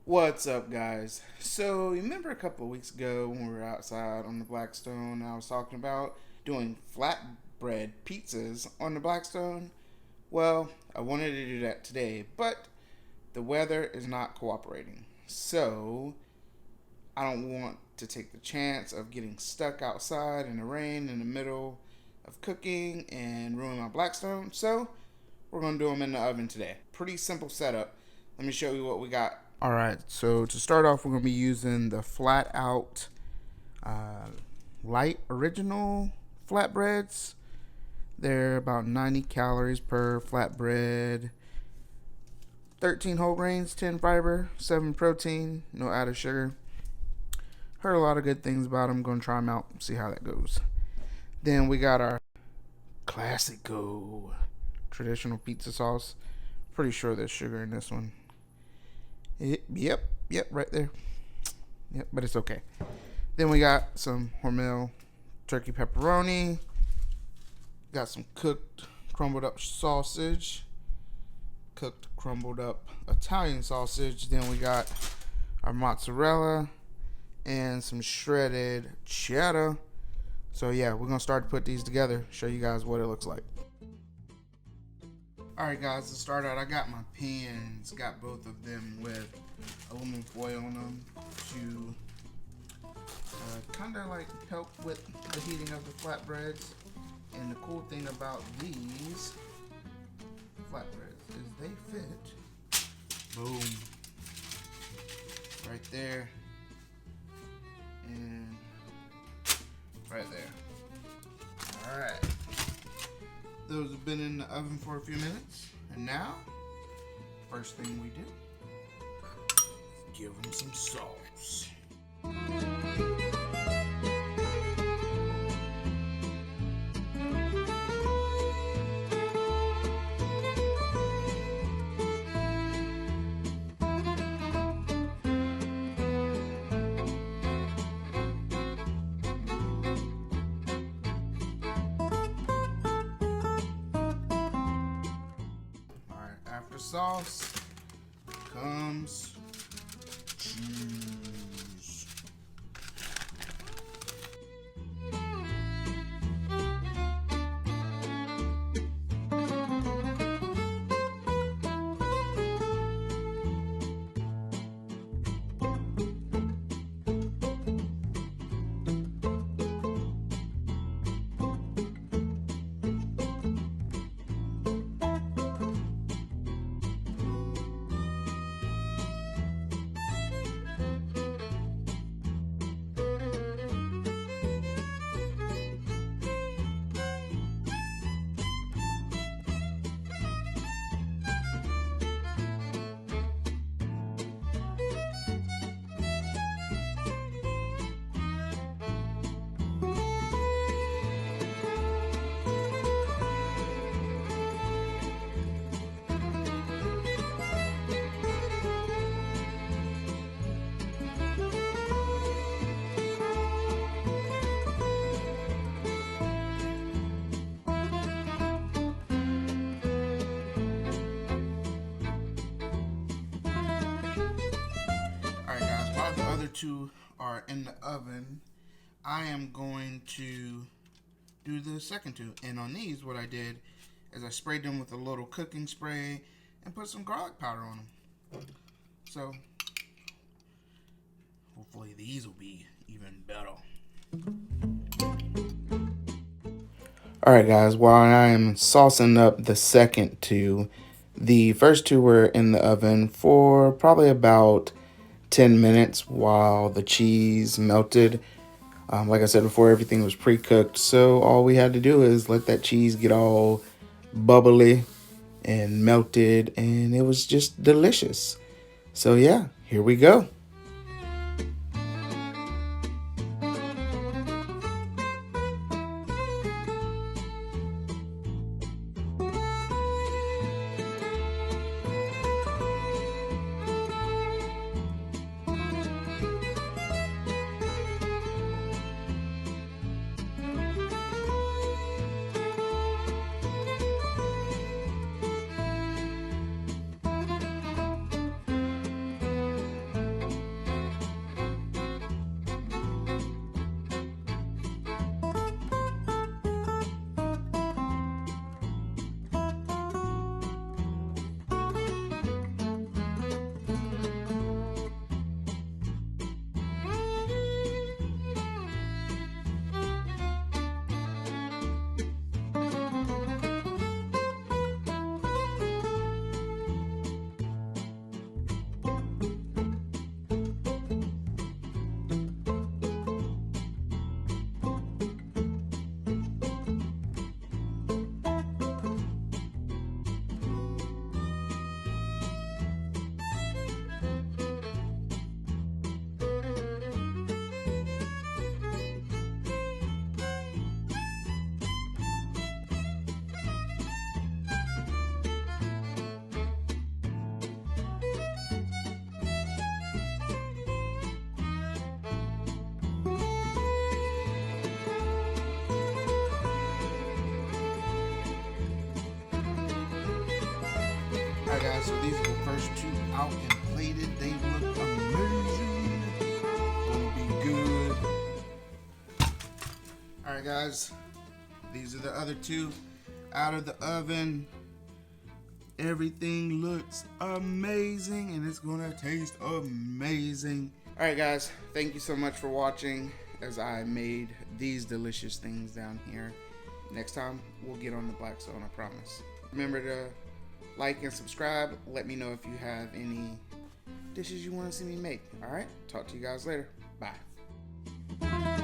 What's up, guys? So, you remember a couple of weeks ago when we were outside on the Blackstone, I was talking about doing flatbread pizzas on the Blackstone? Well, I wanted to do that today, but the weather is not cooperating. So, I don't want to take the chance of getting stuck outside in the rain in the middle of cooking and ruin my Blackstone. So, we're going to do them in the oven today. Pretty simple setup. Let me show you what we got. Alright, so to start off, we're going to be using the flat out light original flatbreads. They're about 90 calories per flatbread, 13 whole grains, 10 fiber, 7 protein, no added sugar. Heard a lot of good things about them. Going to try them out, see how that goes. Then we got our classico traditional pizza sauce. Pretty sure there's sugar in this one. Yep, right there. Yep, but it's okay. Then we got some Hormel turkey pepperoni. Got some cooked, crumbled up sausage. Cooked, crumbled up Italian sausage. Then we got our mozzarella and some shredded cheddar. So yeah, we're gonna start to put these together, show you guys what it looks like. Alright guys, to start out, I got my pans, got both of them with aluminum foil on them to kind of like help with the heating of the flatbreads. And the cool thing about these flatbreads is they fit, boom, right there and right there. Alright. Those have been in the oven for a few minutes, and now, first thing we do, give them some sauce. After sauce comes cheese. While the other two are in the oven, I am going to do the second two. And on these, what I did is I sprayed them with a little cooking spray and put some garlic powder on them. So, hopefully these will be even better. Alright guys, while I am saucing up the second two, the first two were in the oven for probably about 10 minutes while the cheese melted. Like I said before, everything was pre-cooked, so all we had to do is let that cheese get all bubbly and melted, and it was just delicious. So yeah, here we go. guys, so these are the first two out and plated. They look amazing. Gonna be good. Alright guys, these are the other two out of the oven. Everything looks amazing and it's gonna taste amazing. Alright guys, thank you so much for watching as I made these delicious things down here. Next time, we'll get on the black zone, I promise. Remember to like and subscribe. Let me know if you have any dishes you want to see me make. Alright, talk to you guys later. Bye.